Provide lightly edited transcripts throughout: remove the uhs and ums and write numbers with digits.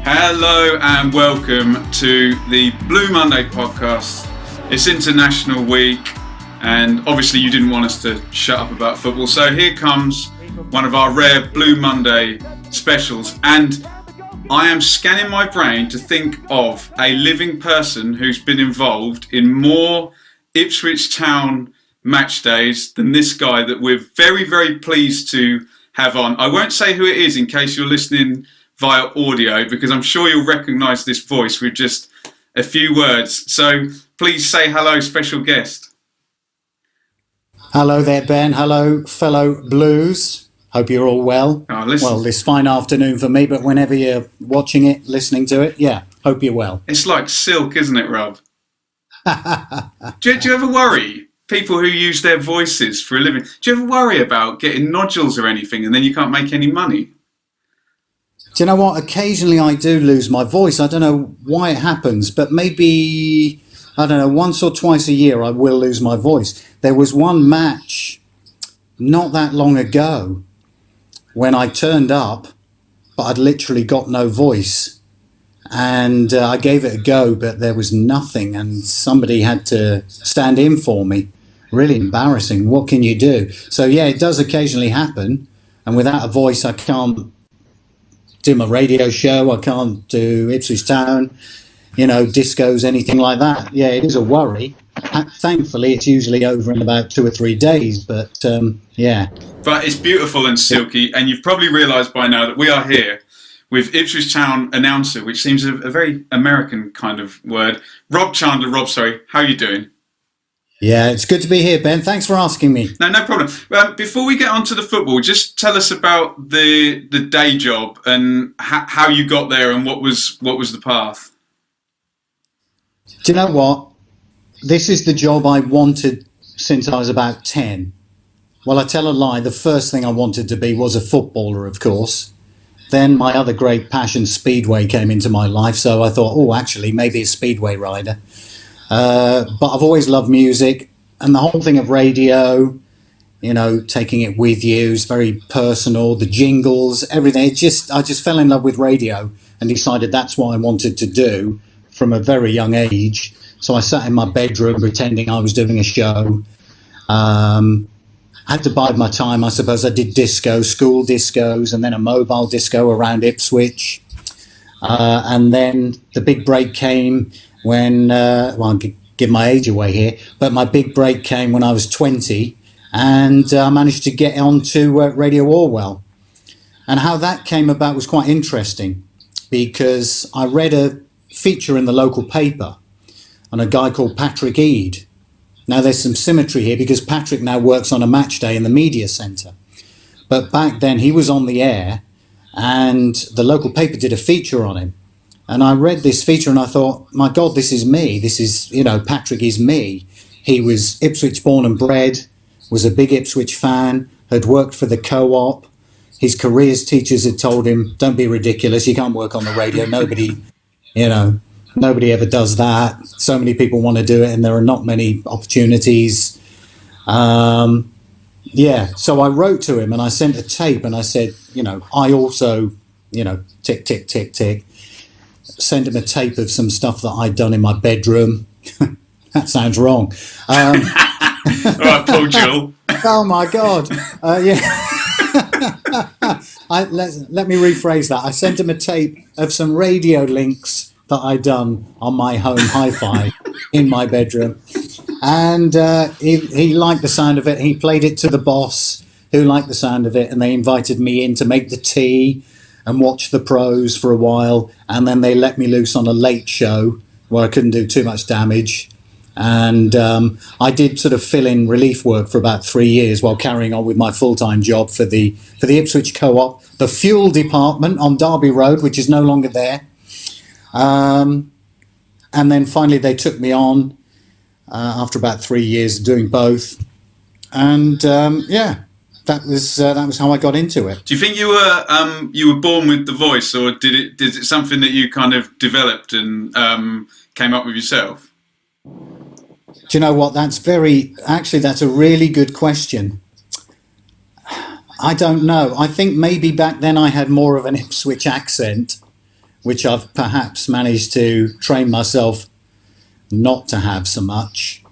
Hello and welcome to the Blue Monday podcast. It's International Week and obviously you didn't want us to shut up about football, so here comes one of our rare Blue Monday specials, and I am scanning my brain to think of a living person who's been involved in more Ipswich Town match days than this guy that we're very, very pleased to have on. I won't say who it is in case you're listening via audio, because I'm sure you'll recognise this voice with just a few words. So please say hello, special guest. Hello there, Ben. Hello, fellow Blues. Hope you're all well. Well, this fine afternoon for me, but whenever you're watching it, listening to it, hope you're well. It's like silk, isn't it, Rob? do you ever worry, people who use their voices for a living, do you ever worry about getting nodules or anything and then you can't make any money? Do you know what? Occasionally I do lose my voice. I don't know why it happens, but maybe, I don't know, once or twice a year I will lose my voice. There was one match not that long ago when I turned up, but I'd literally got no voice. And I gave it a go, but there was nothing, and somebody had to stand in for me. Really embarrassing. What can you do? So yeah, it does occasionally happen, and without a voice I can't do my radio show, I can't do Ipswich Town, discos, anything like that. Yeah, it is a worry. Thankfully, it's usually over in about 2 or 3 days, but yeah. But it's beautiful and silky, and you've probably realised by now that we are here with Ipswich Town announcer, which seems a very American kind of word. Rob Chandler. Rob, sorry, how are you doing? Yeah, it's good to be here, Ben. Thanks for asking me. No problem. Before we get on to the football, just tell us about the day job and how you got there and what was the path. Do you know what? This is the job I wanted since I was about 10. Well, I tell a lie. The first thing I wanted to be was a footballer, of course. Then my other great passion, Speedway, came into my life. So I thought, actually, maybe a Speedway rider. But I've always loved music, and the whole thing of radio, taking it with you is very personal. The jingles, everything. I just fell in love with radio and decided that's what I wanted to do from a very young age. So I sat in my bedroom pretending I was doing a show. Had to bide my time, I suppose. I did discos, school discos, and then a mobile disco around Ipswich. And then the big break came when, I'll give my age away here, but my big break came when I was 20, and I managed to get onto Radio Orwell. And how that came about was quite interesting, because I read a feature in the local paper on a guy called Patrick Eade. Now there's some symmetry here because Patrick now works on a match day in the media centre. But back then he was on the air and the local paper did a feature on him. And I read this feature and I thought, my God, this is me. This is, Patrick is me. He was Ipswich born and bred, was a big Ipswich fan, had worked for the Co-op. His careers teachers had told him, don't be ridiculous, you can't work on the radio. Nobody ever does that. So many people want to do it and there are not many opportunities. So I wrote to him and I sent a tape and I said, I also, tick, tick, tick, tick. Sent him a tape of some stuff that I'd done in my bedroom. That sounds wrong. All right, Paul Jill. Oh my God. Let me rephrase that. I sent him a tape of some radio links that I'd done on my home hi-fi in my bedroom. And he liked the sound of it. He played it to the boss, who liked the sound of it, and they invited me in to make the tea and watch the pros for a while. And then they let me loose on a late show where I couldn't do too much damage. And I did sort of fill-in relief work for about 3 years while carrying on with my full-time job for the Ipswich Co-op, the fuel department on Derby Road, which is no longer there. And then finally they took me on after about 3 years doing both. And that was how I got into it. Do you think you were born with the voice, or did it something that you kind of developed and came up with yourself? Do you know what? That's a really good question. I don't know. I think maybe back then I had more of an Ipswich accent which I've perhaps managed to train myself not to have so much.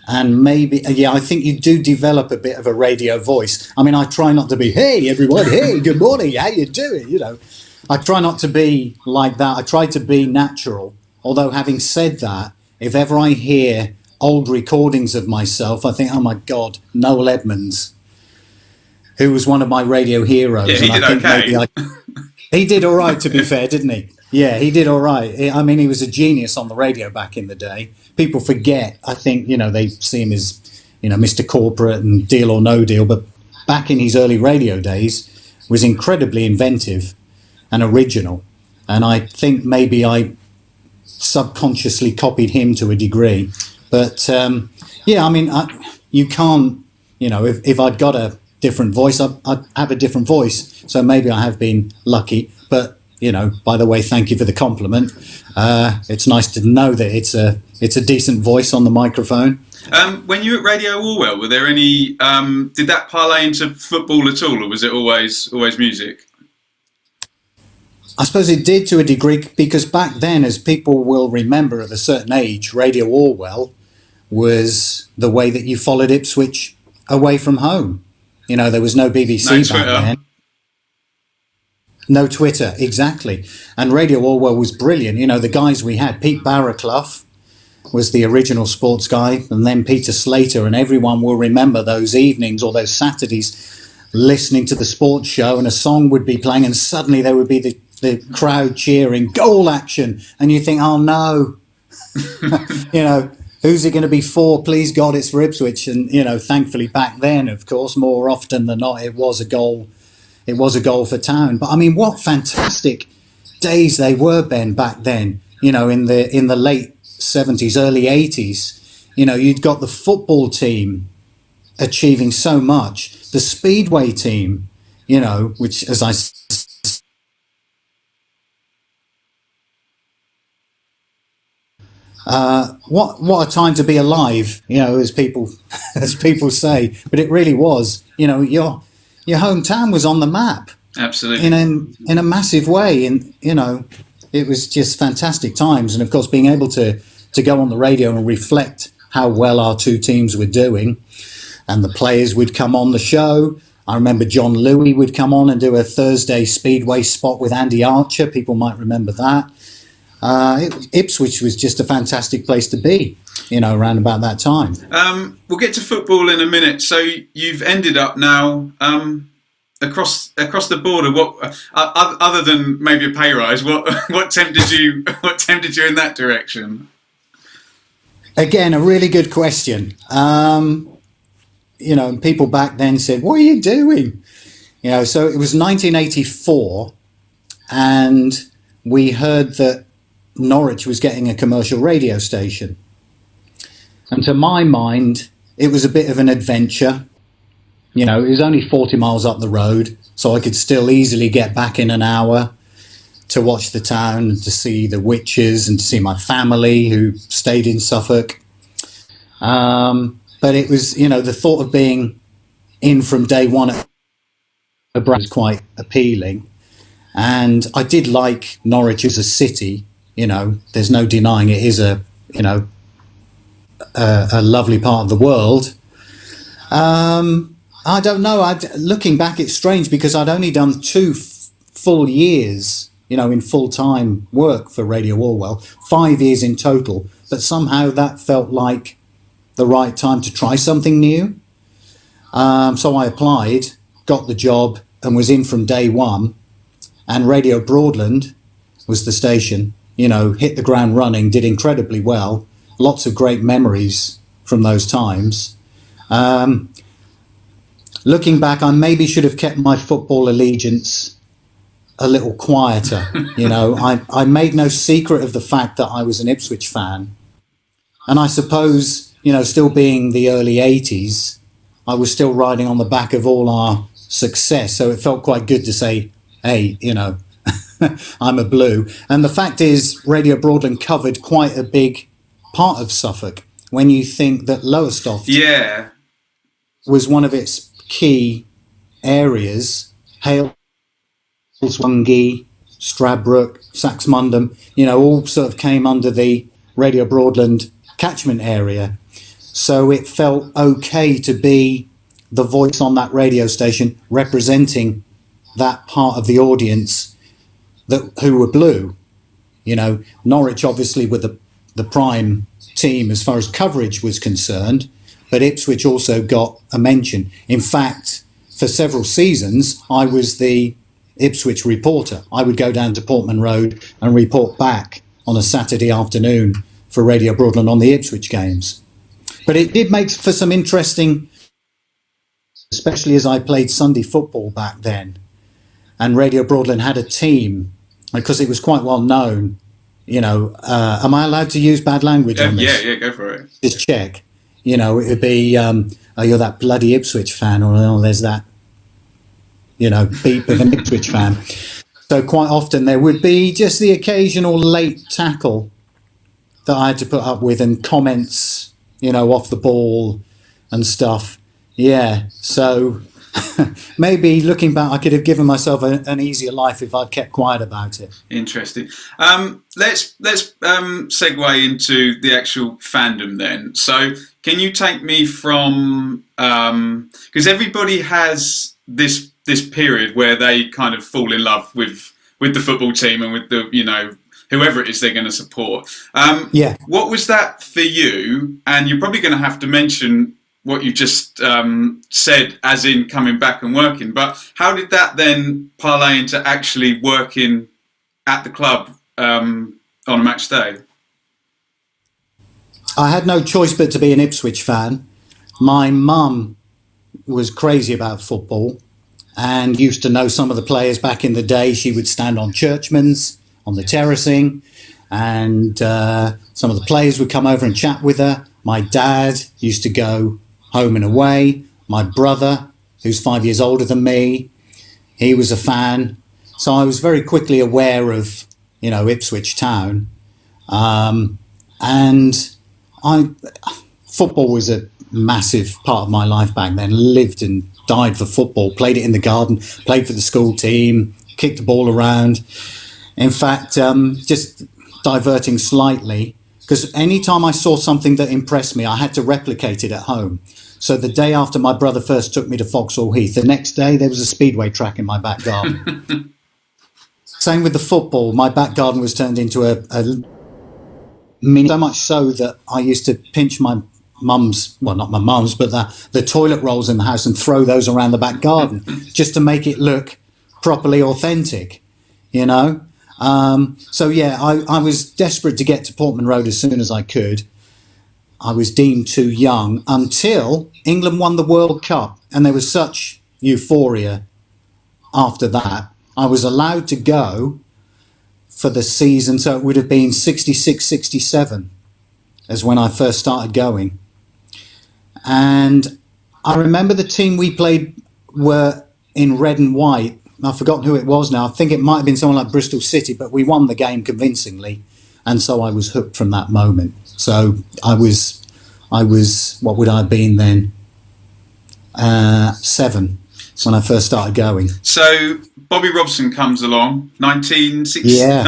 And maybe, yeah, I think you do develop a bit of a radio voice. I mean, I try not to be, hey, everyone, hey, good morning, how you doing? You know, I try not to be like that. I try to be natural. Although having said that, if ever I hear old recordings of myself, I think, oh my God, Noel Edmonds, who was one of my radio heroes. Yeah, he did okay. He did all right, to be fair, didn't he? Yeah, he did all right. I mean, he was a genius on the radio back in the day. People forget, I think, you know, they see him as, you know, Mr. Corporate and Deal or No Deal, but back in his early radio days was incredibly inventive and original. And I think maybe I subconsciously copied him to a degree. But, yeah, I mean, you can't, you know, if I'd got a different voice, I'd have a different voice. So maybe I have been lucky. But, you know, by the way, thank you for the compliment. It's nice to know that it's a decent voice on the microphone. When you were at Radio Orwell, were there any? Did that parlay into football at all, or was it always music? I suppose it did to a degree, because back then, as people will remember of a certain age, Radio Orwell was the way that you followed Ipswich away from home. You know, there was no BBC back then. No Twitter, exactly. And Radio Orwell was brilliant. You know, the guys we had, Pete Barraclough was the original sports guy, and then Peter Slater, and everyone will remember those evenings or those Saturdays listening to the sports show, and a song would be playing, and suddenly there would be the crowd cheering, goal action, and you think, oh no, you know, who's it going to be for? Please God, it's for Ipswich. And, you know, thankfully back then, of course, more often than not, it was a goal. It was a goal for Town. But I mean, what fantastic days they were, Ben, back then. You know, in the late 70s, early 80s. You know, you'd got the football team achieving so much, the speedway team, you know, which, as I what a time to be alive, you know, as people say. But it really was. You know, your hometown was on the map. Absolutely. In a massive way. And, you know, it was just fantastic times. And of course, being able to go on the radio and reflect how well our two teams were doing, and the players would come on the show. I remember John Louis would come on and do a Thursday Speedway spot with Andy Archer. People might remember that. Ipswich was just a fantastic place to be, you know, around about that time. We'll get to football in a minute. So you've ended up now across the border. What other than maybe a pay rise? What tempted you? What tempted you in that direction? Again, a really good question. You know, people back then said, "What are you doing?" You know, so it was 1984, and we heard that Norwich was getting a commercial radio station. And to my mind, it was a bit of an adventure. You know, it was only 40 miles up the road, so I could still easily get back in an hour to watch the town and to see the witches and to see my family who stayed in Suffolk. But it was, you know, the thought of being in from day one at a brand was quite appealing. And I did like Norwich as a city. You know, there's no denying it is a lovely part of the world. I don't know. Looking back, it's strange because I'd only done 2 full years, you know, in full-time work for Radio Orwell, 5 years in total. But somehow that felt like the right time to try something new. So I applied, got the job, and was in from day one. And Radio Broadland was the station. You know, hit the ground running, did incredibly well. Lots of great memories from those times. Looking back, I maybe should have kept my football allegiance a little quieter. You know, I made no secret of the fact that I was an Ipswich fan. And I suppose, you know, still being the early 80s, I was still riding on the back of all our success. So it felt quite good to say, hey, you know, I'm a Blue. And the fact is, Radio Broadland covered quite a big part of Suffolk. When you think that Lowestoft was one of its key areas, Hale, Swangy, Stradbroke, Saxmundham, all sort of came under the Radio Broadland catchment area. So it felt okay to be the voice on that radio station representing that part of the audience who were blue. Norwich obviously were the prime team as far as coverage was concerned, but Ipswich also got a mention. In fact, for several seasons, I was the Ipswich reporter. I would go down to Portman Road and report back on a Saturday afternoon for Radio Broadland on the Ipswich games. But it did make for some interesting, especially as I played Sunday football back then, and Radio Broadland had a team, because it was quite well known. Am I allowed to use bad language on this? Yeah, go for it. Just check. It would be, oh, you're that bloody Ipswich fan, or oh, there's that, beep of an Ipswich fan. So quite often there would be just the occasional late tackle that I had to put up with, and comments, off the ball and stuff. Yeah, so maybe looking back, I could have given myself an easier life if I'd kept quiet about it. Interesting. Let's segue into the actual fandom then. So can you take me from, because everybody has this period where they kind of fall in love with the football team and with the, whoever it is they're going to support. Yeah. What was that for you? And you're probably going to have to mention what you just said, as in coming back and working. But how did that then parlay into actually working at the club on a match day? I had no choice but to be an Ipswich fan. My mum was crazy about football and used to know some of the players back in the day. She would stand on Churchman's, on the terracing, and some of the players would come over and chat with her. My dad used to go home and away. My brother, who's 5 years older than me, he was a fan. So I was very quickly aware of, Ipswich Town. And football was a massive part of my life back then. Lived and died for football, played it in the garden, played for the school team, kicked the ball around. In fact, just diverting slightly, because any time I saw something that impressed me, I had to replicate it at home. So the day after my brother first took me to Foxhall Heath, the next day there was a speedway track in my back garden. Same with the football. My back garden was turned into a mini, so much so that I used to pinch my mum's, well, not my mum's, but the toilet rolls in the house and throw those around the back garden just to make it look properly authentic, So yeah, I was desperate to get to Portman Road as soon as I could. I was deemed too young until England won the World Cup, and there was such euphoria after that. I was allowed to go for the season, so it would have been 66, 67 as when I first started going. And I remember the team we played were in red and white. I've forgotten who it was now. I think it might have been someone like Bristol City, but we won the game convincingly. And so I was hooked from that moment. So I was what would I have been then? 7 when I first started going. So Bobby Robson comes along, 1969.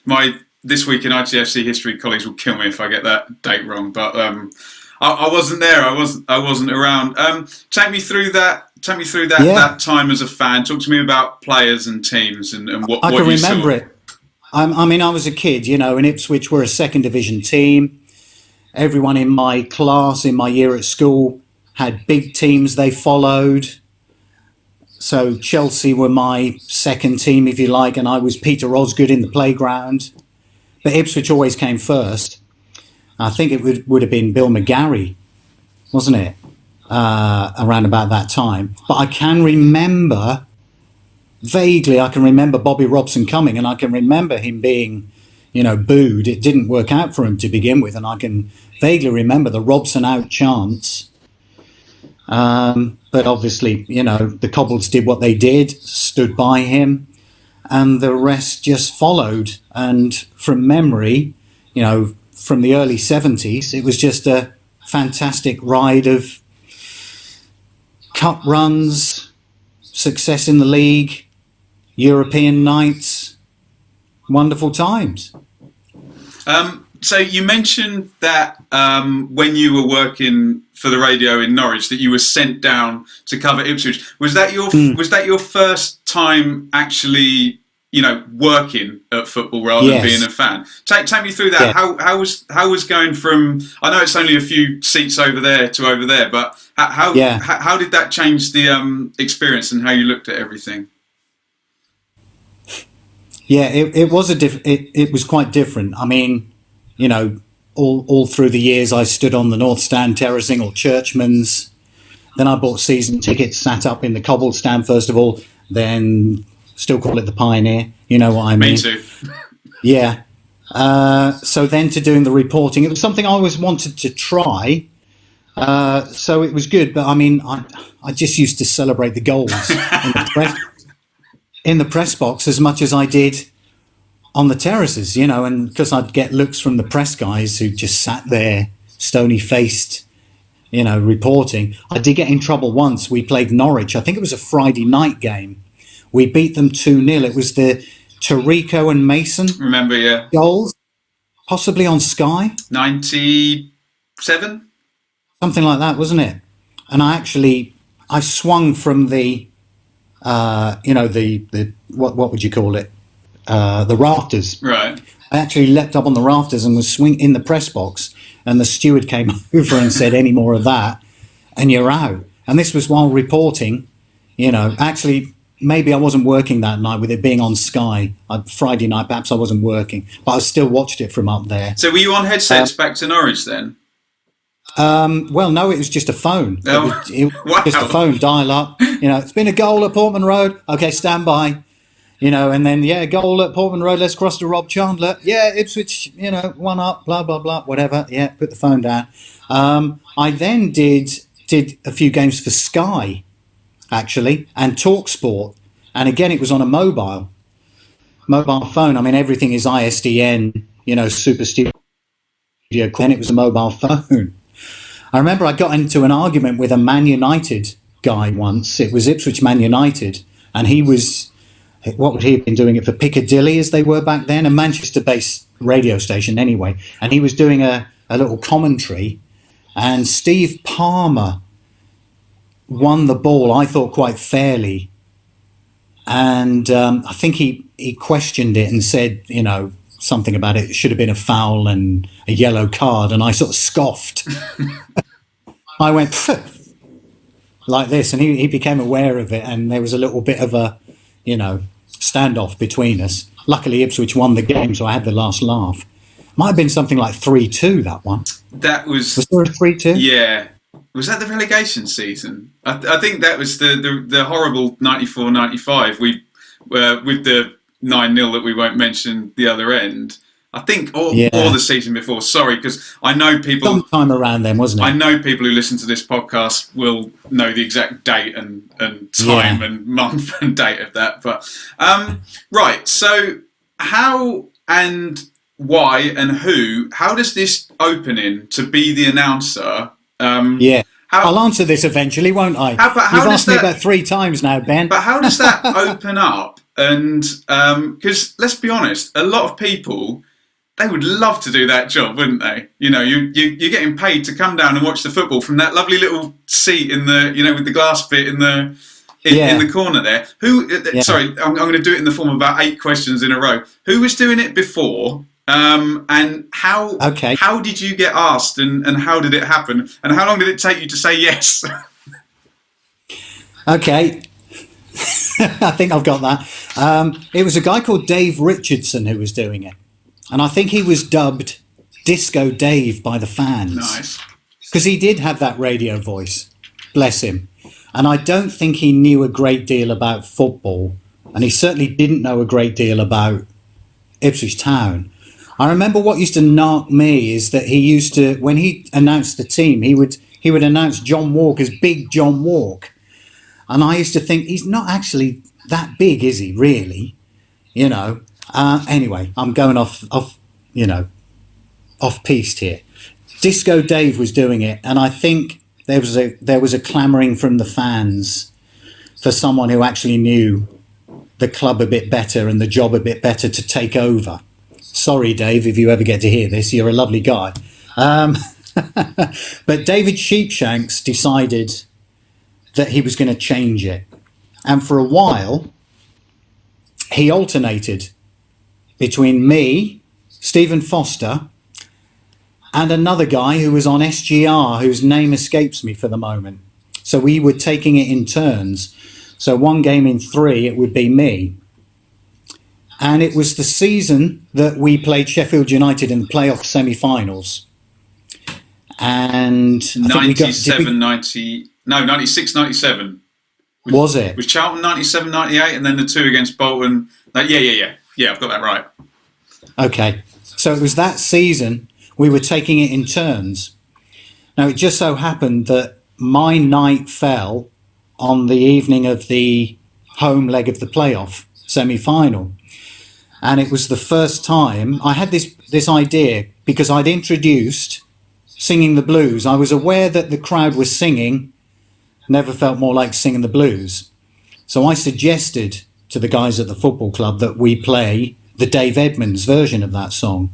My This Week in ITFC history colleagues will kill me if I get that date wrong, but I wasn't there. I wasn't around. Take me through that. That time as a fan. Talk to me about players and teams and what I you can saw. remember it. I was a kid, in Ipswich we're a second division team. Everyone in my class, in my year at school, had big teams they followed. So Chelsea were my second team, if you like, and I was Peter Osgood in the playground. But Ipswich always came first. I think it would have been Bill McGarry, wasn't it? Around about that time. But I can remember, vaguely, Bobby Robson coming, and I can remember him being, booed. It didn't work out for him to begin with, and I can vaguely remember the Robson out chants. But obviously, the Cobbles did what they did, stood by him, and the rest just followed. And from memory, from the early 70s, it was just a fantastic ride of cup runs, success in the league, European nights, wonderful times. So you mentioned that when you were working for the radio in Norwich, that you were sent down to cover Ipswich. Was that your first time actually, working at football rather than being a fan? Take me through that. Yeah. How was going from? I know it's only a few seats over there to over there, but how did that change the experience and how you looked at everything? Yeah, it was quite different. I mean, all through the years I stood on the North Stand terracing or Churchman's. Then I bought season tickets, sat up in the Cobble Stand first of all, then still call it the Pioneer. You know what I mean? Me too. Yeah. So then to doing the reporting, it was something I always wanted to try. So it was good. But I mean, I just used to celebrate the goals in the press box as much as I did on the terraces, and because I'd get looks from the press guys who just sat there stony-faced, reporting. I did get in trouble once. We played Norwich. I think it was a Friday night game. We beat them 2-0. It was the Tarico and Mason Remember, yeah. goals, possibly on Sky. 97? Something like that, wasn't it? And I swung from the, the what would you call it? The rafters. Right. I actually leapt up on the rafters and was swinging in the press box, and the steward came over and said, "Any more of that, and you're out." And this was while reporting. Actually, maybe I wasn't working that night with it being on Sky. Friday night, perhaps I wasn't working, but I still watched it from up there. So were you on headsets back to Norwich then? Well, no, it was just a phone. Oh. It was just a phone, dial up. It's been a goal at Portman Road. Okay, stand by. And then, goal at Portman Road, let's cross to Rob Chandler. Yeah, Ipswich, 1 up, blah, blah, blah, whatever. Yeah, put the phone down. I then did a few games for Sky, actually, and TalkSport. And again, it was on a mobile phone. I mean, everything is ISDN, Super Studio. Then it was a mobile phone. I remember I got into an argument with a Man United guy once. It was Ipswich Man United, and he was... What would he have been doing it for Piccadilly as they were back then? A Manchester-based radio station anyway. And he was doing a little commentary, and Steve Palmer won the ball, I thought, quite fairly. And I think he questioned it and said, something about it should have been a foul and a yellow card. And I sort of scoffed. I went, Pfft, like this, and he became aware of it. And there was a little bit of a, standoff between us. Luckily, Ipswich won the game, so I had the last laugh. Might have been something like 3-2, that one. Was there a 3-2? Yeah. Was that the relegation season? I think that was the horrible 94-95. We with the 9-0 that we won't mention the other end. I think, or the season before. Sorry, because I know people... Sometime around then, wasn't it? I know people who listen to this podcast will know the exact date and time and month and date of that. But right, so how and why and how does this opening to be the announcer... I'll answer this eventually, won't I? You've asked me about 3 times now, Ben. But how does that open up? And because let's be honest, a lot of people... They would love to do that job, wouldn't they? You're getting paid to come down and watch the football from that lovely little seat in the, with the glass bit in the corner there. Sorry, I'm going to do it in the form of about 8 questions in a row. Who was doing it before? And how did you get asked, and how did it happen? And how long did it take you to say yes? Okay. I think I've got that. It was a guy called Dave Richardson who was doing it. And I think he was dubbed Disco Dave by the fans. Nice. Because he did have that radio voice. Bless him. And I don't think he knew a great deal about football. And he certainly didn't know a great deal about Ipswich Town. I remember what used to knock me is that he used to, when he announced the team, he would announce John Walk as Big John Walk. And I used to think, he's not actually that big, is he, really? Anyway, I'm going off piste here. Disco Dave was doing it, and I think there was a clamouring from the fans for someone who actually knew the club a bit better and the job a bit better to take over. Sorry, Dave, if you ever get to hear this, you're a lovely guy. But David Sheepshanks decided that he was going to change it. And for a while, he alternated between me, Stephen Foster, and another guy who was on SGR, whose name escapes me for the moment. So we were taking it in turns. So one game in 3, it would be me. And it was the season that we played Sheffield United in the playoff semi-finals. And 96, 97. Was it? Was Charlton 97, 98, and then the 2 against Bolton? Yeah, I've got that right. Okay. So it was that season we were taking it in turns. Now, it just so happened that my night fell on the evening of the home leg of the playoff semi-final. And it was the first time I had this idea, because I'd introduced singing the blues. I was aware that the crowd was singing, never felt more like singing the blues. So I suggested to the guys at the football club that we play the Dave Edmunds version of that song.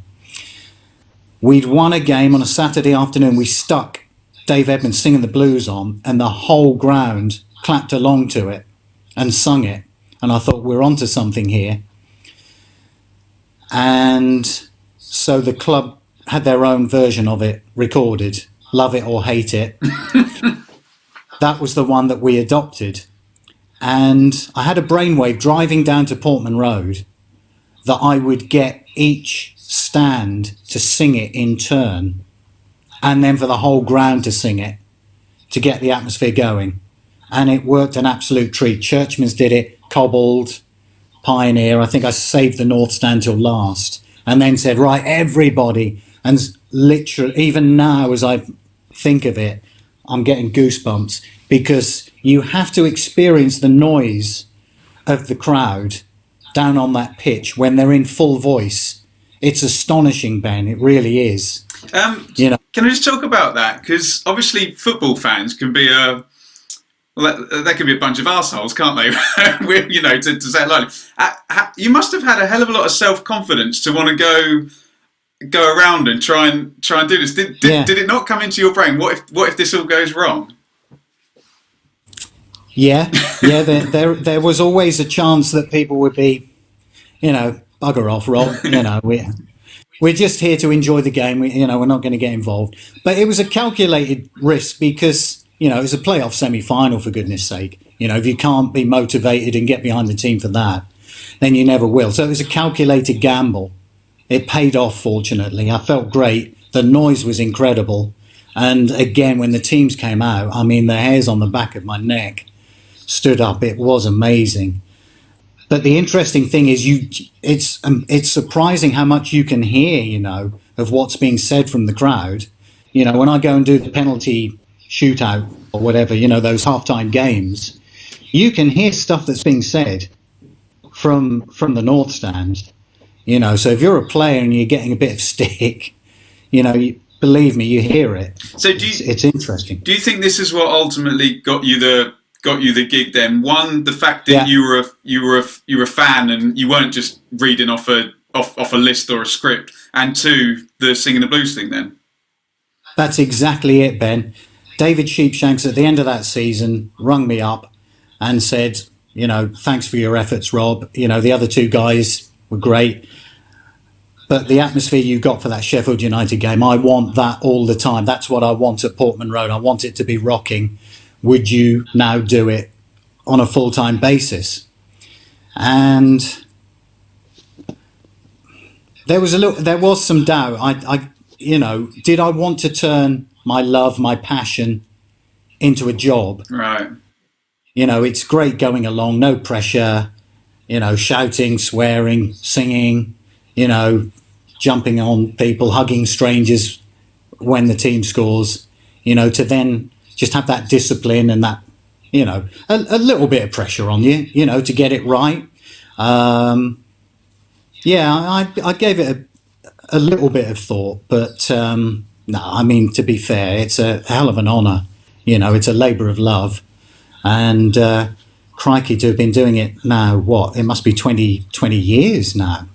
We'd won a game on a Saturday afternoon. We stuck Dave Edmunds singing the blues on, and the whole ground clapped along to it and sung it. And I thought, we're onto something here. And so the club had their own version of it recorded, Love It or Hate It. That was the one that we adopted. And I had a brainwave driving down to Portman Road that I would get each stand to sing it in turn, and then for the whole ground to sing it, to get the atmosphere going. And it worked an absolute treat. Churchman's did it, Cobbled, Pioneer. I think I saved the North Stand till last, and then said, right, everybody. And literally, even now as I think of it, I'm getting goosebumps, because you have to experience the noise of the crowd down on that pitch when they're in full voice. It's astonishing, Ben. It really is. Can I just talk about that? Because obviously football fans can be they can be a bunch of arseholes, can't they? to say it lightly. You must have had a hell of a lot of self-confidence to want to go around and try and do this. Did it not come into your brain? What if this all goes wrong? Yeah. There was always a chance that people would be, bugger off, Rob. We're just here to enjoy the game. We're not going to get involved. But it was a calculated risk, because it was a playoff semi-final, for goodness sake. If you can't be motivated and get behind the team for that, then you never will. So it was a calculated gamble. It paid off, fortunately. I felt great. The noise was incredible. And again, when the teams came out, the hairs on the back of my neck stood up. It was amazing. But the interesting thing is, it's surprising how much you can hear, of what's being said from the crowd. When I go and do the penalty shootout or whatever, those halftime games, you can hear stuff that's being said from the North Stand. So if you're a player and you're getting a bit of stick, believe me, you hear it. So it's interesting. Do you think this is what ultimately got you the gig then? One, the fact that you were a fan and you weren't just reading off a list or a script, and 2, the singing the blues thing then? That's exactly it, Ben. David Sheepshanks at the end of that season rung me up and said, thanks for your efforts, Rob. The other 2 guys were great, but the atmosphere you got for that Sheffield United game, I want that all the time. That's what I want at Portman Road. I want it to be rocking. Would you now do it on a full-time basis? And there was some doubt. Did I want to turn my love, my passion into a job? Right. It's great going along, no pressure, shouting, swearing, singing, jumping on people, hugging strangers when the team scores, to then just have that discipline and that, a little bit of pressure on you, to get it right. I gave it a little bit of thought, but no, to be fair, it's a hell of an honour. It's a labour of love. And crikey, to have been doing it now, what? It must be 20 years now.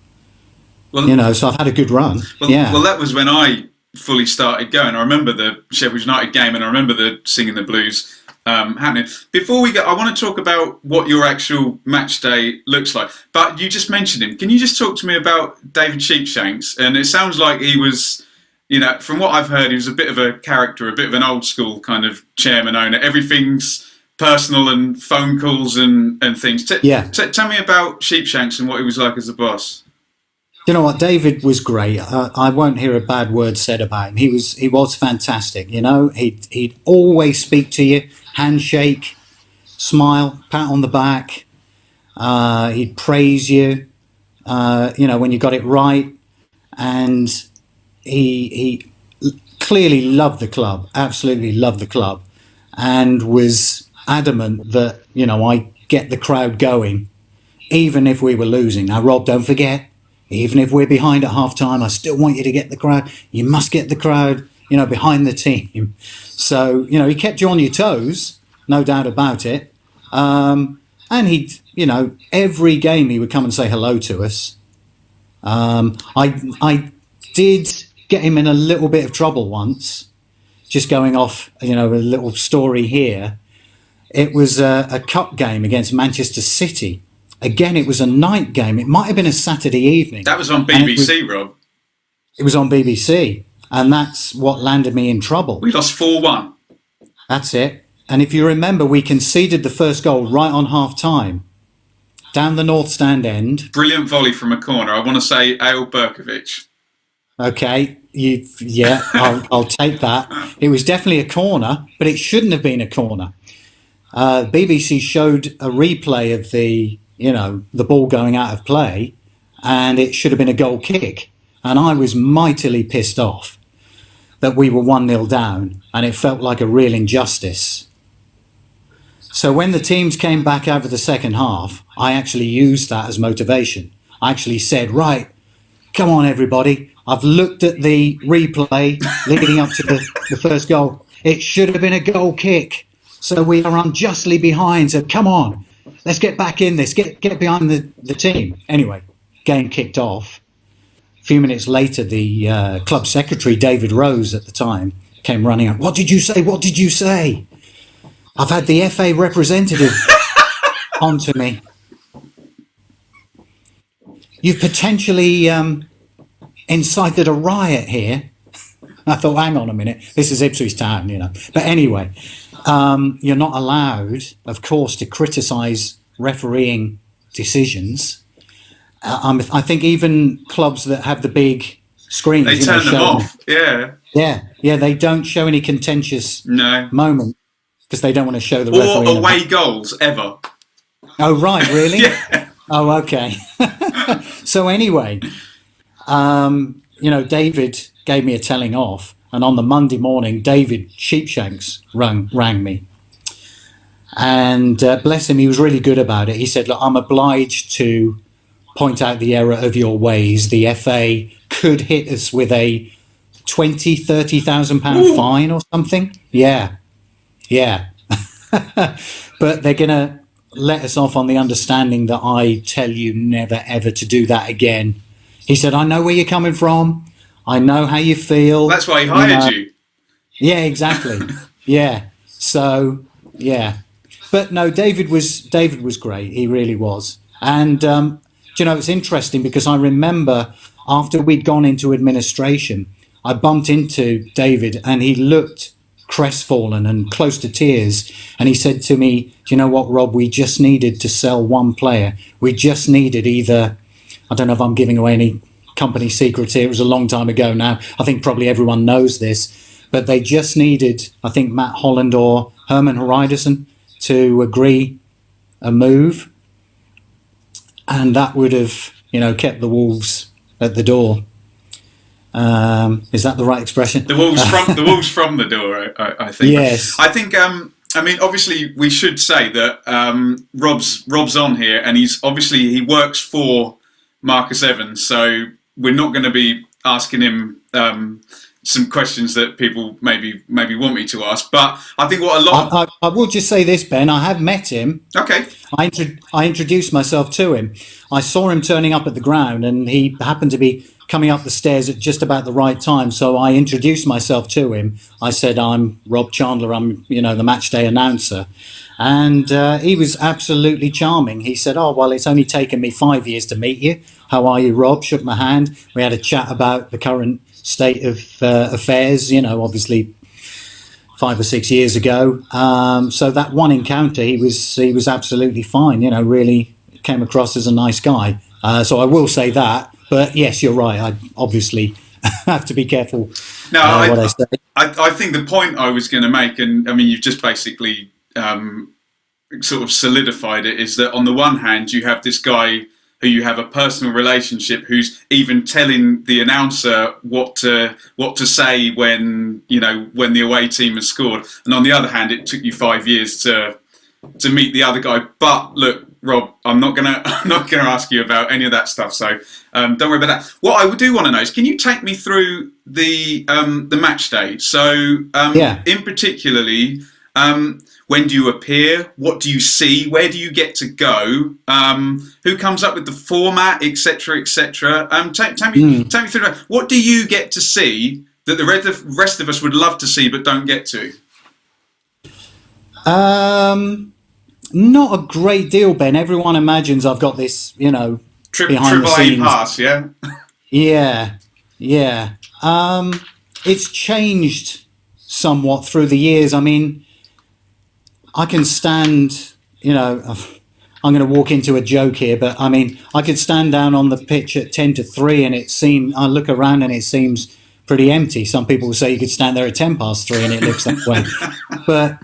Well, So I've had a good run. Well, that was when I fully started going. I remember the Sheffield United game, and I remember the singing the blues happening. Before we go, I want to talk about what your actual match day looks like. But you just mentioned him. Can you just talk to me about David Sheepshanks? And it sounds like he was, from what I've heard, he was a bit of a character, a bit of an old school kind of chairman owner. Everything's personal and phone calls and things. Tell me about Sheepshanks and what he was like as a boss. You know what, David was great. I won't hear a bad word said about him. He was fantastic. He'd always speak to you, handshake, smile, pat on the back. He'd praise you. When you got it right, and he clearly loved the club, absolutely loved the club, and was adamant that I get the crowd going, even if we were losing. Now, Rob, don't forget. Even if we're behind at half time, I still want you to get the crowd. You must get the crowd, behind the team. So, he kept you on your toes, no doubt about it. And he'd, every game he would come and say hello to us. I did get him in a little bit of trouble once, just going off, a little story here. It was a cup game against Manchester City. Again, it was a night game. It might have been a Saturday evening. That was on BBC, Rob. It was on BBC, and that's what landed me in trouble. We lost 4-1. That's it. And if you remember, we conceded the first goal right on half-time, down the north stand end. Brilliant volley from a corner. I want to say Ale Berkovic. Okay, I'll take that. It was definitely a corner, but it shouldn't have been a corner. BBC showed a replay of the ball going out of play, and it should have been a goal kick. And I was mightily pissed off that we were 1-0 down, and it felt like a real injustice. So when the teams came back over the second half, I actually used that as motivation. I actually said, right, come on, everybody. I've looked at the replay leading up to the first goal. It should have been a goal kick. So we are unjustly behind. So come on. Let's get back in this, get behind the team. Anyway, game kicked off. A few minutes later, the club secretary, David Rose at the time, came running up. What did you say? What did you say? I've had the FA representative onto me. You've potentially incited a riot here. I thought, hang on a minute, this is Ipswich Town, But anyway, you're not allowed, of course, to criticise refereeing decisions. I think even clubs that have the big screens, they turn them off. Yeah. They don't show any contentious moment because they don't want to show the referee. Or away goals ever. Oh right, really? Yeah. Oh okay. So anyway, David gave me a telling off, and on the Monday morning, David Sheepshanks rang me. And bless him, he was really good about it. He said, look, I'm obliged to point out the error of your ways. The FA could hit us with a £20,000-30,000 fine or something. Yeah. But they're going to let us off on the understanding that I tell you never, ever to do that again. He said, I know where you're coming from. I know how you feel. That's why he hired you. Yeah, exactly. Yeah. So, yeah. But no, David was great. He really was. And, it's interesting because I remember after we'd gone into administration, I bumped into David and he looked crestfallen and close to tears. And he said to me, do you know what, Rob, we just needed to sell one player. We just needed either, I don't know if I'm giving away any company secrets here. It was a long time ago now. I think probably everyone knows this. But they just needed, I think, Matt Holland or Herman Hreiderson to agree a move. And that would have, kept the Wolves at the door. Is that the right expression? The Wolves from the door, I think. Yes. I think, obviously we should say that Rob's on here, and he works for Marcus Evans, so we're not going to be asking him some questions that people maybe want me to ask. But I think what a lot of I will just say this, Ben. I have met him. okay, I introduced myself to him. I saw him turning up at the ground, and he happened to be coming up the stairs at just about the right time. So I introduced myself to him. I said, "I'm Rob Chandler. I'm the match day announcer," and he was absolutely charming. He said, "Oh well, it's only taken me 5 years to meet you. How are you, Rob?" Shook my hand. We had a chat about the current state of affairs. Obviously 5 or 6 years ago. So that one encounter, he was absolutely fine. Really came across as a nice guy. So I will say that. But yes, you're right. I obviously have to be careful what I say. I think the point I was going to make, and I mean, you've just basically sort of solidified it, is that on the one hand, you have this guy who you have a personal relationship, who's even telling the announcer what to say when the away team has scored, and on the other hand, it took you 5 years to meet the other guy. But look, Rob, I'm not gonna ask you about any of that stuff. So don't worry about that. What I do want to know is, can you take me through the match day? So in particularly. When do you appear? What do you see? Where do you get to go? Who comes up with the format, etc., etc.? Take me through that. What do you get to see that the rest of us would love to see but don't get to? Not a great deal, Ben. Everyone imagines I've got this, behind the scenes. Pass, yeah? Yeah. It's changed somewhat through the years. I mean, I can stand, I'm going to walk into a joke here, but I mean, I could stand down on the pitch at 10-3 and I look around and it seems pretty empty. Some people will say you could stand there at 3 and it looks that way. But,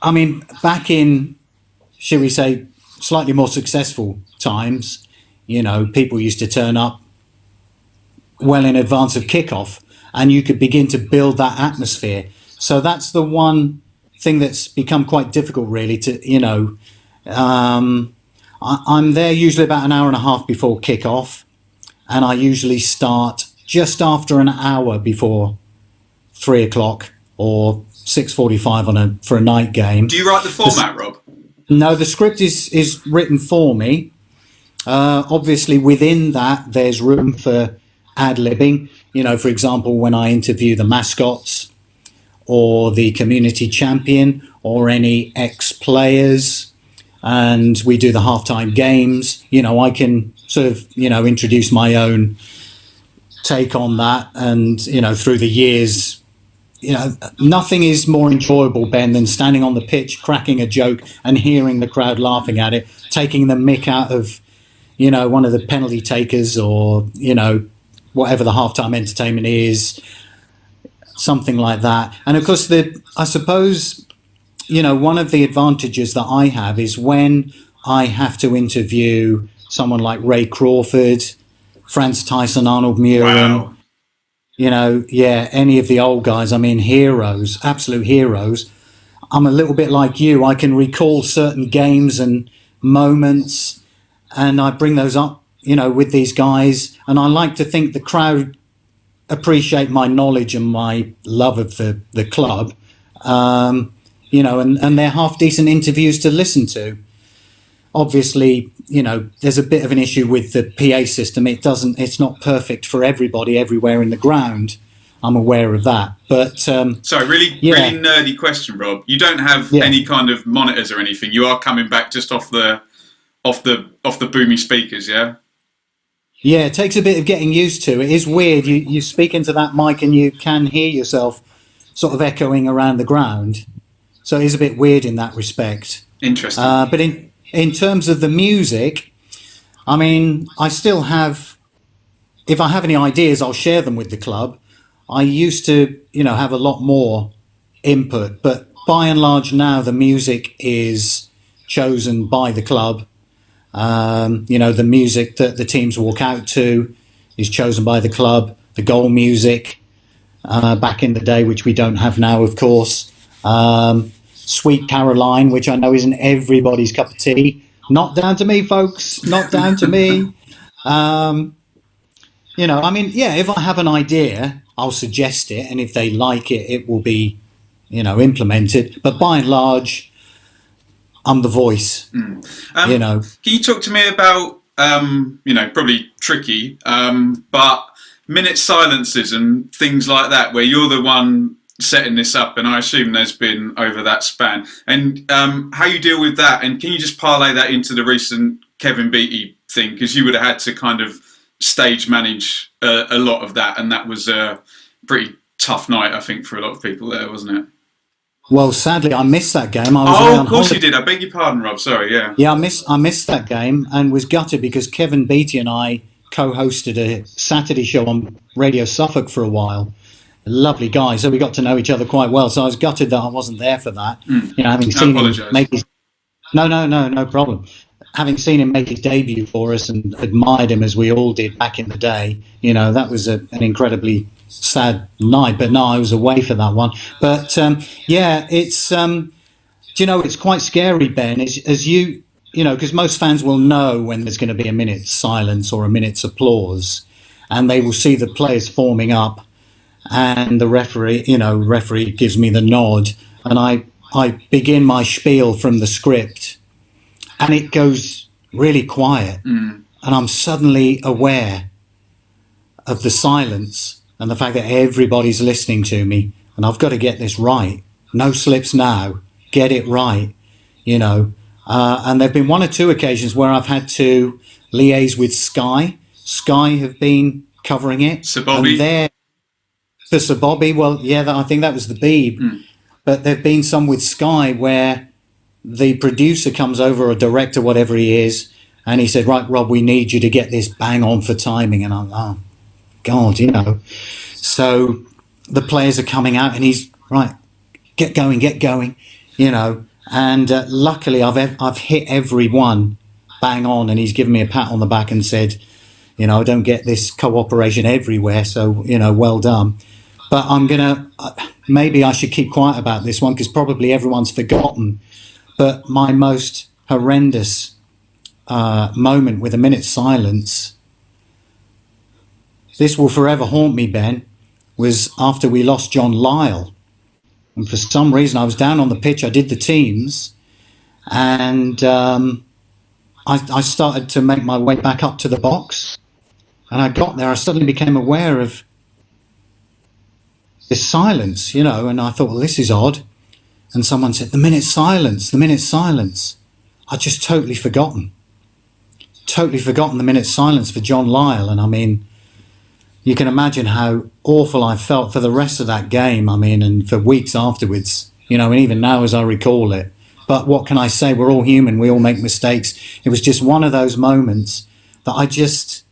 I mean, back in, shall we say, slightly more successful times, people used to turn up well in advance of kickoff and you could begin to build that atmosphere. So that's the one thing that's become quite difficult, really. I'm there usually about an hour and a half before kick-off, and I usually start just after an hour before 3 o'clock or 6:45 for a night game. Do you write the format, Rob? No, the script is written for me. Obviously, within that, there's room for ad-libbing. For example, when I interview the mascots, or the community champion, or any ex-players, and we do the halftime games, I can sort of, introduce my own take on that. And, through the years, nothing is more enjoyable, Ben, than standing on the pitch, cracking a joke and hearing the crowd laughing at it, taking the mick out of, one of the penalty takers, or, whatever the halftime entertainment is, something like that. And of course, I suppose, one of the advantages that I have is when I have to interview someone like Ray Crawford, Franz Tyson, Arnold Muren, any of the old guys. I mean, heroes, absolute heroes. I'm a little bit like you. I can recall certain games and moments, and I bring those up, with these guys. And I like to think the crowd appreciate my knowledge and my love of the club, and they're half decent interviews to listen to. Obviously, there's a bit of an issue with the PA system. It's not perfect for everybody everywhere in the ground. I'm aware of that. But sorry, really nerdy question, Rob. You don't have any kind of monitors or anything. You are coming back just off the boomy speakers, yeah? Yeah, it takes a bit of getting used to. It is weird. You speak into that mic and you can hear yourself sort of echoing around the ground. So it is a bit weird in that respect. Interesting. But in terms of the music, I mean, I still have, if I have any ideas, I'll share them with the club. I used to, have a lot more input, but by and large now the music is chosen by the club. The music that the teams walk out to is chosen by the club. The goal music, back in the day, which we don't have now, of course. Sweet Caroline, which I know isn't everybody's cup of tea. Not down to me, folks. Not down to me. I mean, yeah, if I have an idea, I'll suggest it, and if they like it, it will be, implemented. But by and large, I'm the voice. You know, Can you talk to me about, probably tricky, but minute silences and things like that, where you're the one setting this up, and I assume there's been over that span, and how you deal with that, and can you just parlay that into the recent Kevin Beattie thing, because you would have had to kind of stage manage a lot of that, and that was a pretty tough night, I think, for a lot of people there, wasn't it? well, sadly, I missed that game. I was away Oh, on of course holiday. you did. I beg your pardon, Rob. Sorry, yeah. Yeah, I missed that game and was gutted because Kevin Beattie and I co-hosted a Saturday show on Radio Suffolk for a while. A lovely guy, so we got to know each other quite well. So I was gutted that I wasn't there for that. Having I seen him apologise. make his no problem. Having seen him make his debut for us and admired him as we all did back in the day, that was an incredibly sad night. But no, I was away for that one. But yeah, it's it's quite scary, Ben, as because most fans will know when there's going to be a minute's silence or a minute's applause, and they will see the players forming up, and the referee gives me the nod, and I begin my spiel from the script, and it goes really quiet, and I'm suddenly aware of the silence and the fact that everybody's listening to me, and I've got to get this right. No slips now. Get it right, And there've been one or two occasions where I've had to liaise with Sky. Sky have been covering it. Sir Bobby. And they're for Sir Bobby. Well, yeah, I think that was the Beeb. But there've been some with Sky where the producer comes over, or director, whatever he is, and he said, "Right, Rob, we need you to get this bang on for timing." And I'm, oh God, So the players are coming out, and he's right. Get going. And luckily I've hit every one bang on, and he's given me a pat on the back and said, I don't get this cooperation everywhere, so well done. But I'm gonna maybe I should keep quiet about this one because probably everyone's forgotten. But my most horrendous moment with a minute's silence, this will forever haunt me, Ben, was after we lost John Lyle. And for some reason, I was down on the pitch. I did the teams, and I started to make my way back up to the box. And I got there. I suddenly became aware of this silence, and I thought, well, this is odd. And someone said, the minute's silence. I'd just totally forgotten the minute's silence for John Lyle. And I mean, you can imagine how awful I felt for the rest of that game, and for weeks afterwards, and even now as I recall it. But what can I say? We're all human. We all make mistakes. It was just one of those moments that I just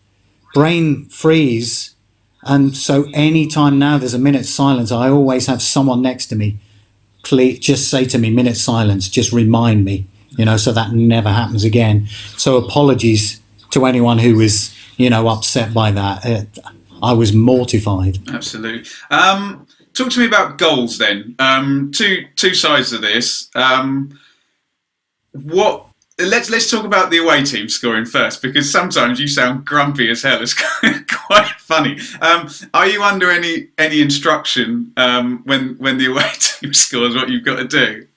brain freeze. And so any time now there's a minute's silence, I always have someone next to me. Please just say to me, minute silence, just remind me, so that never happens again. So apologies to anyone who was, upset by that. I was mortified. Absolutely. Talk to me about goals then. Two sides of this. Let's talk about the away team scoring first, because sometimes you sound grumpy as hell. It's quite funny. Are you under any instruction when the away team scores what you've got to do?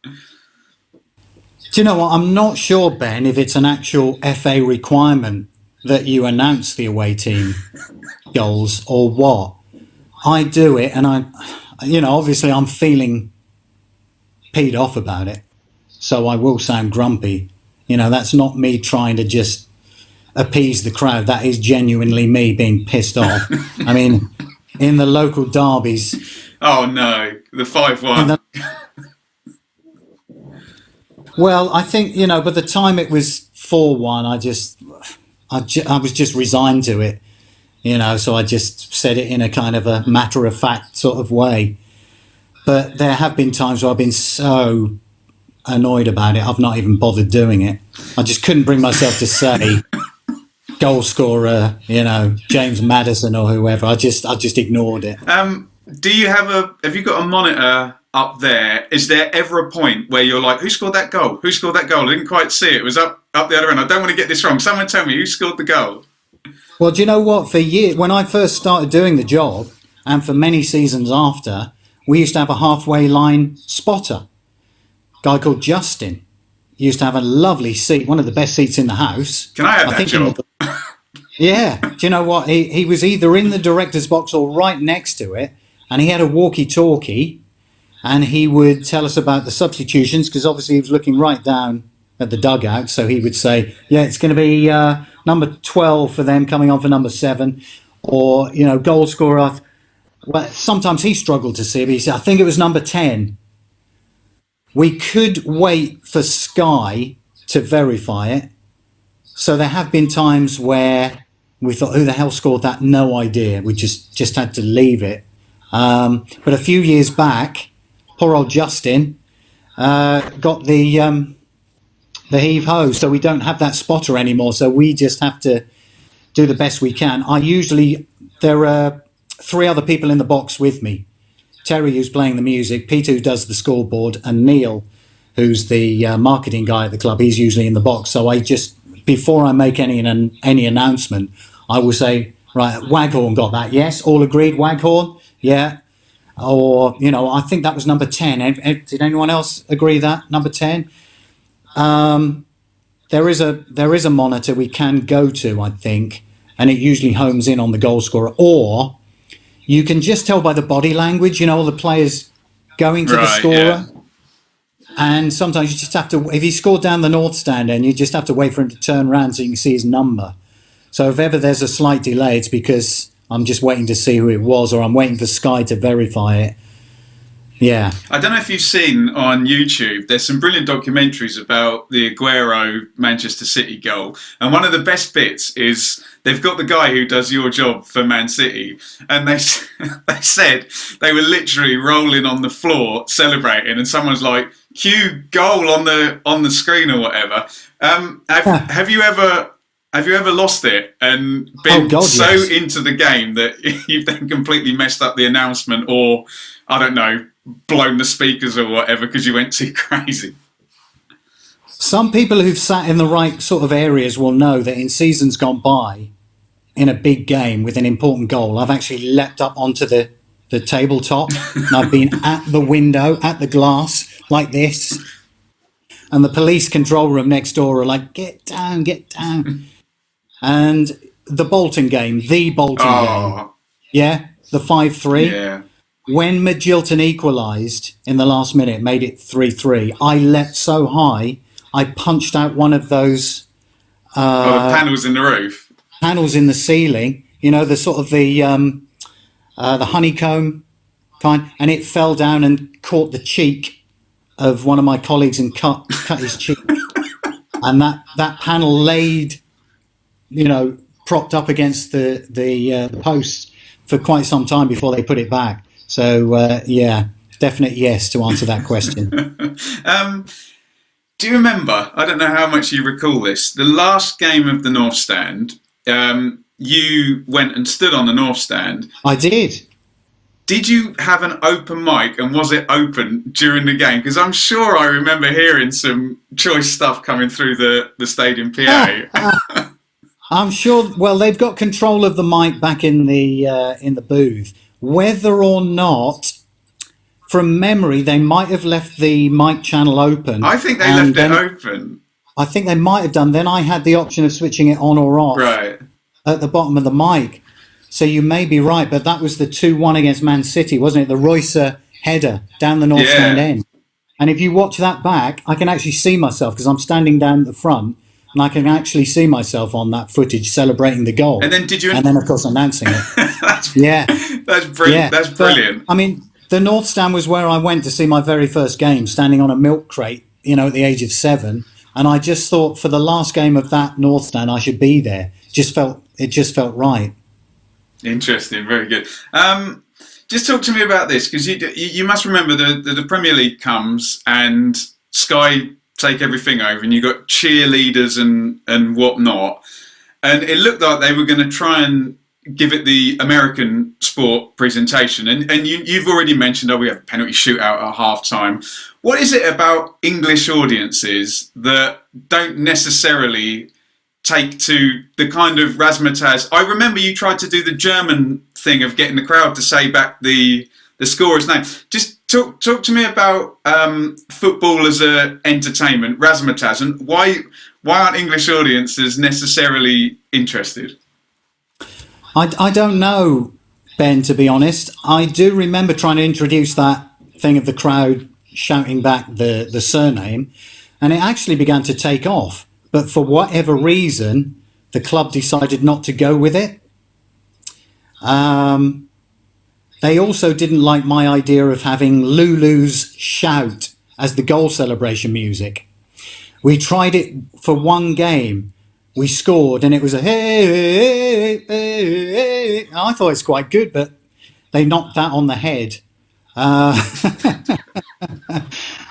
Do you know what? I'm not sure, Ben, if it's an actual FA requirement that you announce the away team goals or what. I do it, and obviously I'm feeling peed off about it, so I will sound grumpy. That's not me trying to just appease the crowd. That is genuinely me being pissed off. I mean, in the local derbies. Oh no, the 5-1. Well, I think by the time it was 4-1, I was just resigned to it. So I just said it in a kind of a matter-of-fact sort of way. But there have been times where I've been so annoyed about it, I've not even bothered doing it. I just couldn't bring myself to say goal scorer, James Maddison or whoever. I just ignored it. Do you have you got a monitor up there? Is there ever a point where you're like, who scored that goal? Who scored that goal? I didn't quite see it. It was up the other end. I don't want to get this wrong. Someone tell me who scored the goal. Well, do you know what? For years, when I first started doing the job, and for many seasons after, we used to have a halfway line spotter, guy called Justin. He used to have a lovely seat, one of the best seats in the house. Can I have I that think job? yeah. Do you know what? He was either in the director's box or right next to it, and he had a walkie-talkie, and he would tell us about the substitutions because obviously he was looking right down at the dugout. So he would say, "Yeah, it's going to be number 12 for them coming on for number 7," or goal scorer. Well, sometimes he struggled to see it, but he said, "I think it was number 10." We could wait for Sky to verify it. So there have been times where we thought, who the hell scored that? No idea. We just had to leave it. But a few years back, poor old Justin got the heave ho. So we don't have that spotter anymore. So we just have to do the best we can. There are 3 other people in the box with me. Terry, who's playing the music, Peter, who does the scoreboard, and Neil, who's the marketing guy at the club. He's usually in the box. So before I make any announcement, I will say, right, Waghorn got that. Yes, all agreed. Waghorn, yeah. Or I think that was number 10. Did anyone else agree that number 10? There is a monitor we can go to, I think, and it usually homes in on the goal scorer. Or you can just tell by the body language, all the players going to the scorer. Yeah. And sometimes you just have to, if he scored down the north stand end, you just have to wait for him to turn around so you can see his number. So if ever there's a slight delay, it's because I'm just waiting to see who it was, or I'm waiting for Sky to verify it. Yeah. I don't know if you've seen on YouTube, there's some brilliant documentaries about the Aguero Manchester City goal. And one of the best bits is they've got the guy who does your job for Man City. And they said they were literally rolling on the floor celebrating. And someone's like, cue goal on the screen or whatever. Have you ever lost it and been yes. Into the game that you've then completely messed up the announcement, or I don't know, blown the speakers or whatever because you went too crazy? Some people who've sat in the right sort of areas will know that in seasons gone by, in a big game with an important goal, I've actually leapt up onto the tabletop and I've been at the window, at the glass, like this. And the police control room next door are like, get down. And the Bolton game, game, yeah, the 5-3. Yeah. When Magilton equalised in the last minute, made it 3-3, I leapt so high, I punched out one of those... the panels in the roof? Panels in the ceiling, the sort of the honeycomb kind, and it fell down and caught the cheek of one of my colleagues and cut his cheek. And that panel laid, propped up against the posts for quite some time before they put it back. So, yeah, definite yes to answer that question. Do you remember, I don't know how much you recall this, the last game of the North Stand, you went and stood on the North Stand. I did. Did you have an open mic, and was it open during the game? Because I'm sure I remember hearing some choice stuff coming through the stadium PA. I'm sure. Well, they've got control of the mic back in the booth. Whether or not, from memory, they might have left the mic channel open. I think they left it open. I think they might have done. Then I had the option of switching it on or off. Right. At the bottom of the mic. So you may be right, but that was the 2-1 against Man City, wasn't it? The Royce header down the North Stand end. And if you watch that back, I can actually see myself because I'm standing down at the front, and I can actually see myself on that footage celebrating the goal. And then did you? And then, of course, announcing it. That's brilliant. Yeah. That's brilliant. But, I mean, the North Stand was where I went to see my very first game, standing on a milk crate, at the age of 7. And I just thought, for the last game of that North Stand, I should be there. It just felt right. Interesting, very good. Just talk to me about this, because you must remember the Premier League comes and Sky take everything over, and you got cheerleaders and whatnot, and it looked like they were going to try and give it the American sport presentation. And you've already mentioned, we have a penalty shootout at half time. What is it about English audiences that don't necessarily take to the kind of razzmatazz? I remember you tried to do the German thing of getting the crowd to say back the scorer's name. Just talk to me about football as a entertainment, razzmatazz, and why aren't English audiences necessarily interested? I don't know, Ben, to be honest. I do remember trying to introduce that thing of the crowd shouting back the surname, and it actually began to take off. But for whatever reason, the club decided not to go with it. They also didn't like my idea of having Lulu's shout as the goal celebration music. We tried it for one game. We scored and it was a hey, hey, hey. I thought it's quite good, but they knocked that on the head. I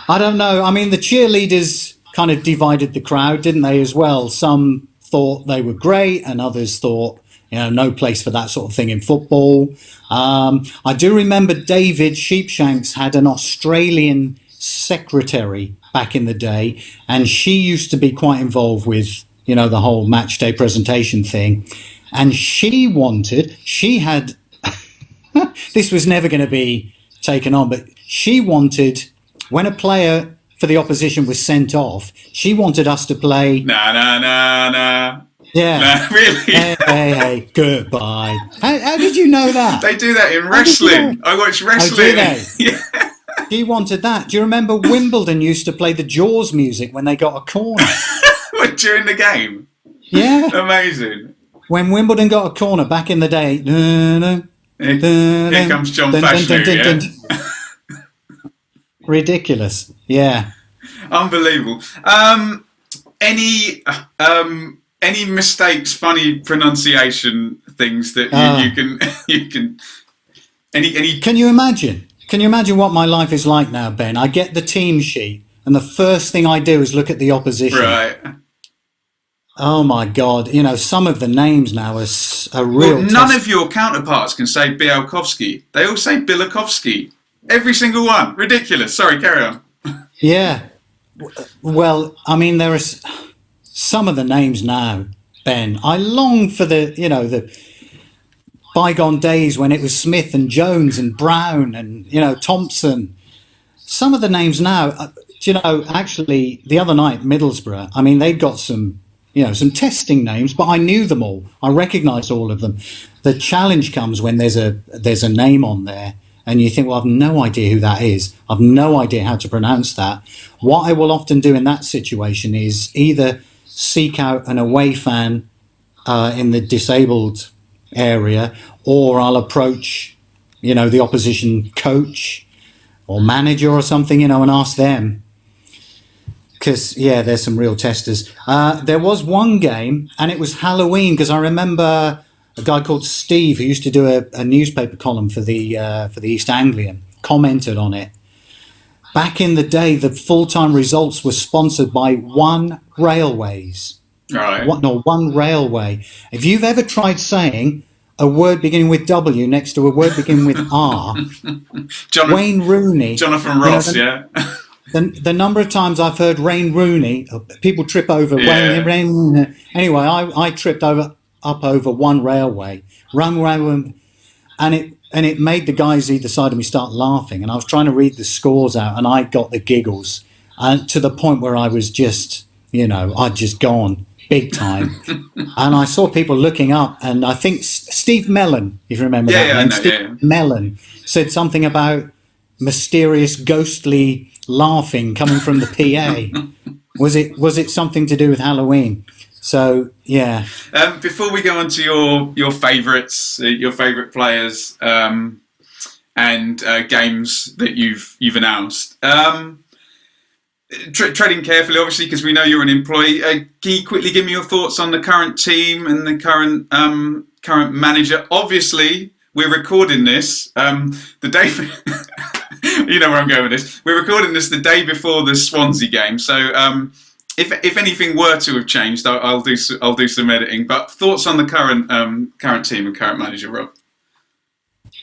don't know. I mean, the cheerleaders kind of divided the crowd, didn't they, as well? Some thought they were great and others thought, no place for that sort of thing in football. I do remember David Sheepshanks had an Australian secretary back in the day, and she used to be quite involved with, the whole match day presentation thing. And she had, this was never going to be taken on, but she wanted, when a player for the opposition was sent off, she wanted us to play. Nah. Yeah. No, really? Hey, goodbye. How did you know that? They do that in wrestling. I watch wrestling. Oh, do they? Yeah. She wanted that. Do you remember Wimbledon used to play the Jaws music when they got a corner? What, during the game? Yeah. Amazing. When Wimbledon got a corner back in the day. Here comes John Fashanu, yeah? Ridiculous. Yeah. Unbelievable. Any mistakes, funny pronunciation things that you can any Can you imagine? Can you imagine what my life is like now, Ben? I get the team sheet and the first thing I do is look at the opposition. Right. Oh my God. Some of the names now are real. Well, none of your counterparts can say Bialkowski. They all say Bilakovsky. Every single one. Ridiculous. Sorry, carry on. Yeah. Well, I mean, there are some of the names now, Ben. I long for the bygone days when it was Smith and Jones and Brown and, Thompson. Some of the names now, actually the other night, Middlesbrough, I mean, they've got some testing names, but I knew them all. I recognised all of them. The challenge comes when there's a name on there and you think, well, I've no idea who that is. I've no idea how to pronounce that. What I will often do in that situation is either seek out an away fan in the disabled area, or I'll approach, the opposition coach or manager or something, and ask them. Because, there's some real testers. There was one game, and it was Halloween, because I remember a guy called Steve, who used to do a newspaper column for the East Anglian, commented on it. Back in the day, the full-time results were sponsored by One Railways. Right. One Railway. If you've ever tried saying a word beginning with W next to a word beginning with R, Wayne Rooney. Jonathan Ross, yeah. The number of times I've heard Wayne Rooney, people trip over Wayne. Anyway, I tripped up over One Railway, and it made the guys either side of me start laughing. And I was trying to read the scores out, and I got the giggles, and to the point where I was just, I'd just gone big time. And I saw people looking up, and I think Steve Mellon, if you remember that name, Steve Mellon said something about mysterious, ghostly laughing coming from the PA. Was it something to do with Halloween? So yeah. Before we go on to your favourites, your favourite players, and games that you've announced. Treading carefully, obviously, because we know you're an employee. Can you quickly give me your thoughts on the current team and the current manager? Obviously, we're recording this the day. You know where I'm going with this. We're recording this the day before the Swansea game, so if anything were to have changed, I'll do some editing. But thoughts on the current team and current manager, Rob?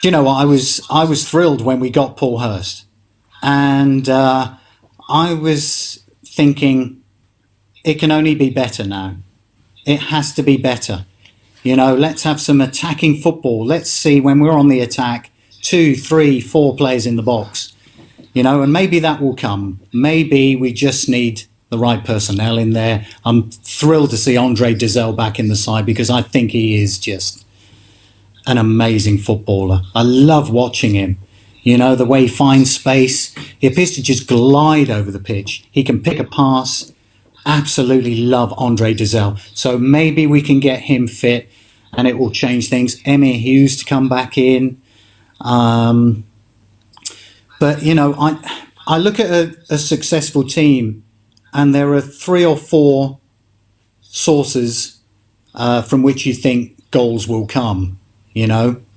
You know what? I was thrilled when we got Paul Hurst, and I was thinking it can only be better now. it has to be better. Let's have some attacking football. Let's see when we're on the attack, 2, 3, 4 players in the box. And maybe that will come. Maybe we just need the right personnel in there. I'm thrilled to see Andre Dizel back in the side because I think he is just an amazing footballer. I love watching him. The way he finds space. He appears to just glide over the pitch. He can pick a pass. Absolutely love Andre Dizel. So maybe we can get him fit and it will change things. Emir Hughes to come back in. But, I look at a successful team and there are 3 or 4 sources from which you think goals will come.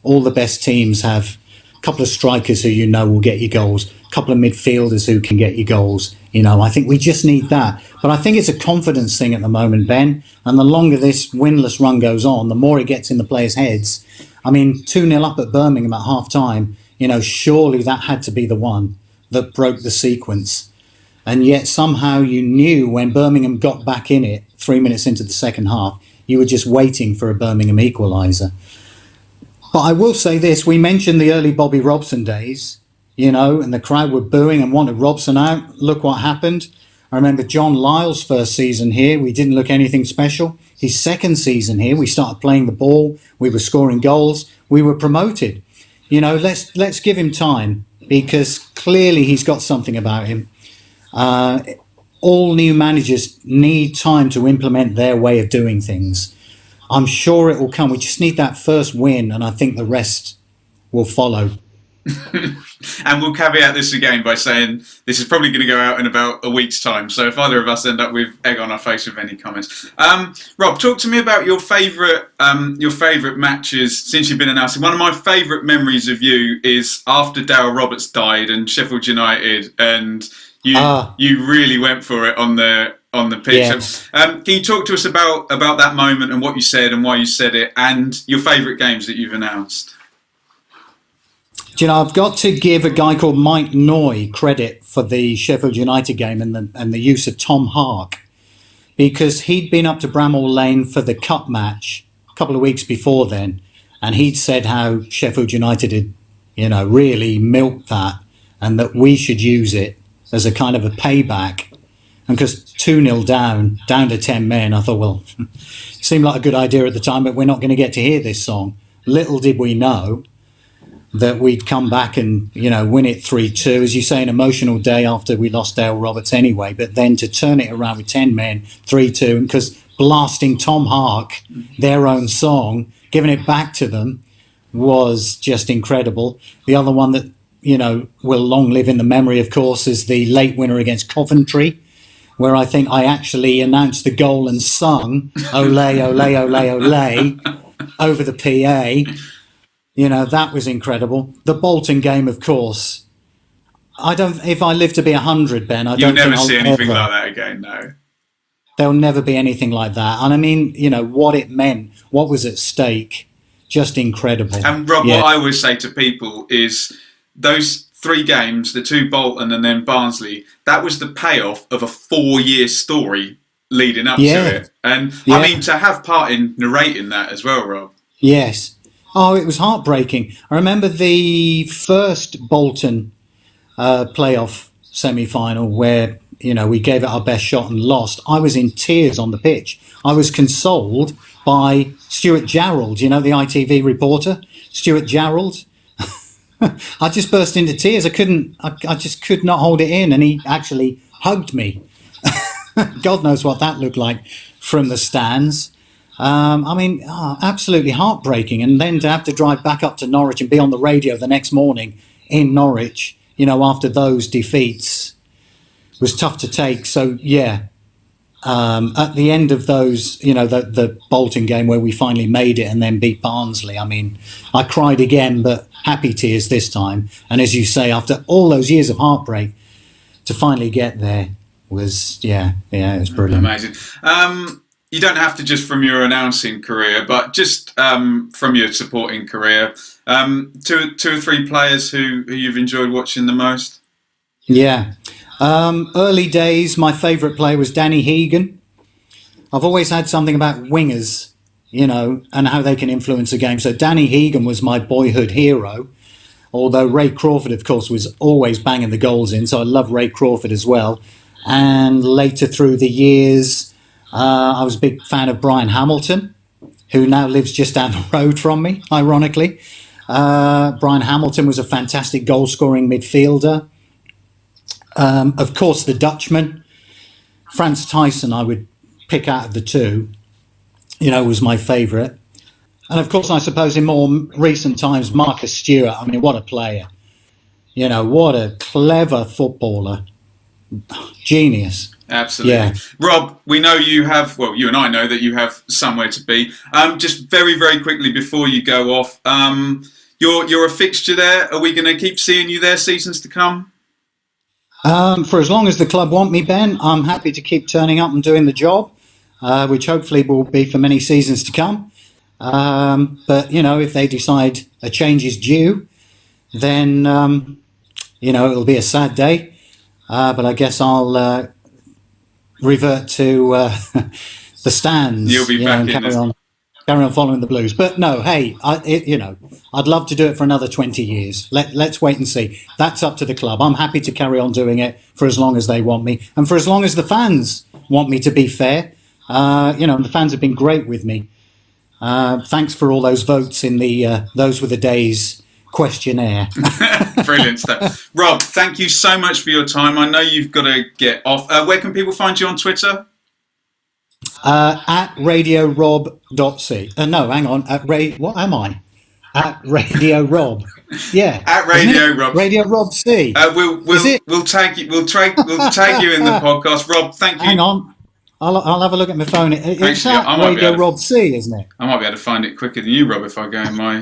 All the best teams have a couple of strikers who will get you goals, a couple of midfielders who can get you goals. I think we just need that. But I think it's a confidence thing at the moment, Ben. And the longer this winless run goes on, the more it gets in the players' heads. 2-0 up at Birmingham at half-time, surely that had to be the one that broke the sequence. And yet somehow you knew when Birmingham got back in it 3 minutes into the second half, you were just waiting for a Birmingham equaliser. But I will say this, we mentioned the early Bobby Robson days, and the crowd were booing and wanted Robson out. Look what happened. I remember John Lyle's first season here, we didn't look anything special. His second season here, we started playing the ball, we were scoring goals, we were promoted. Let's give him time because clearly he's got something about him. All new managers need time to implement their way of doing things. I'm sure it will come. We just need that first win, and I think the rest will follow. And we'll caveat this again by saying this is probably going to go out in about a week's time. So if either of us end up with egg on our face with any comments, Rob, talk to me about your favourite matches since you've been announcing. One of my favourite memories of you is after Darryl Roberts died and Sheffield United, and you really went for it on the pitch. Yes. Can you talk to us about that moment and what you said and why you said it, and your favourite games that you've announced? I've got to give a guy called Mike Noy credit for the Sheffield United game and the use of Tom Hark, because he'd been up to Bramall Lane for the cup match a couple of weeks before then, and he'd said how Sheffield United had, really milked that, and that we should use it as a kind of a payback. And because 2-0 down to 10 men, I thought, well, it seemed like a good idea at the time, but we're not going to get to hear this song. Little did we know that we'd come back and, win it 3-2. As you say, an emotional day after we lost Dale Roberts anyway, but then to turn it around with 10 men, 3-2, and because blasting Tom Hark, their own song, giving it back to them was just incredible. The other one that, will long live in the memory, of course, is the late winner against Coventry, where I think I actually announced the goal and sung "Ole, ole, ole, ole" over the PA. That was incredible. The Bolton game, of course. If I live to be 100, Ben, I don't You'll never think see I'll anything ever, like that again, no. There'll never be anything like that. And what it meant, what was at stake, just incredible. And Rob, what I always say to people is those 3 games, the 2 Bolton and then Barnsley, that was the payoff of a 4-year story leading up to it. And to have part in narrating that as well, Rob. Yes. Oh, it was heartbreaking. I remember the first Bolton playoff semi-final where, we gave it our best shot and lost. I was in tears on the pitch. I was consoled by Stuart Jarrold, the ITV reporter, Stuart Jarrold. I just burst into tears. I just could not hold it in, and he actually hugged me. God knows what that looked like from the stands. Absolutely heartbreaking. And then to have to drive back up to Norwich and be on the radio the next morning in Norwich, after those defeats was tough to take. So, at the end of those, the Bolton game where we finally made it and then beat Barnsley, I cried again, but happy tears this time. And as you say, after all those years of heartbreak, to finally get there was, it was brilliant. Amazing. You don't have to just from your announcing career, but just from your supporting career, 2 or 3 players who you've enjoyed watching the most? Yeah. Early days, my favourite player was Danny Hegan. I've always had something about wingers, and how they can influence a game. So Danny Hegan was my boyhood hero, although Ray Crawford, of course, was always banging the goals in. So I love Ray Crawford as well. And later through the years, I was a big fan of Brian Hamilton, who now lives just down the road from me, ironically. Brian Hamilton was a fantastic goal-scoring midfielder. Of course, the Dutchman, Franz Tyson, I would pick out of the two, was my favourite. And of course, I suppose in more recent times, Marcus Stewart. I mean, what a player. What a clever footballer. Genius. Absolutely. Yeah. Rob, we know you and I know that you have somewhere to be. Just very, very quickly before you go off, you're a fixture there. Are we going to keep seeing you there seasons to come? For as long as the club want me, Ben, I'm happy to keep turning up and doing the job, which hopefully will be for many seasons to come. But, if they decide a change is due, then, it'll be a sad day. But I guess I'll revert to the stands. You'll be back in carry on following the Blues. But no, hey, I'd love to do it for another 20 years. Let's wait and see. That's up to the club. I'm happy to carry on doing it for as long as they want me, and for as long as the fans want me, to be fair. The fans have been great with me. Thanks for all those votes in the Those Were the Days questionnaire. Brilliant stuff. Rob, thank you so much for your time. I know you've got to get off. Where can people find you on Twitter? At RadioRob.c. No, hang on. What am I? At Radio Rob. Yeah. At Radio Rob. Radio Rob C. We'll tag you. We'll tag you in the podcast. Rob, thank you. Hang on. I'll have a look at my phone. It's at Radio Rob C, isn't it? I might be able to find it quicker than you, Rob, if I go in my...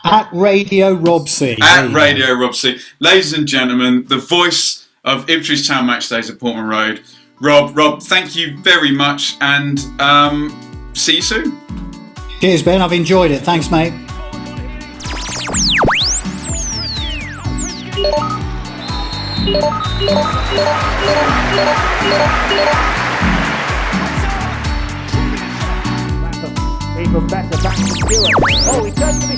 At Radio Rob C. At Radio Rob C. Ladies and gentlemen, the voice of Ipswich Town Match Days at Portman Road. Rob, thank you very much, and see you soon. Cheers, Ben. I've enjoyed it. Thanks, mate. Even better back to Stewart. Oh, he turns to be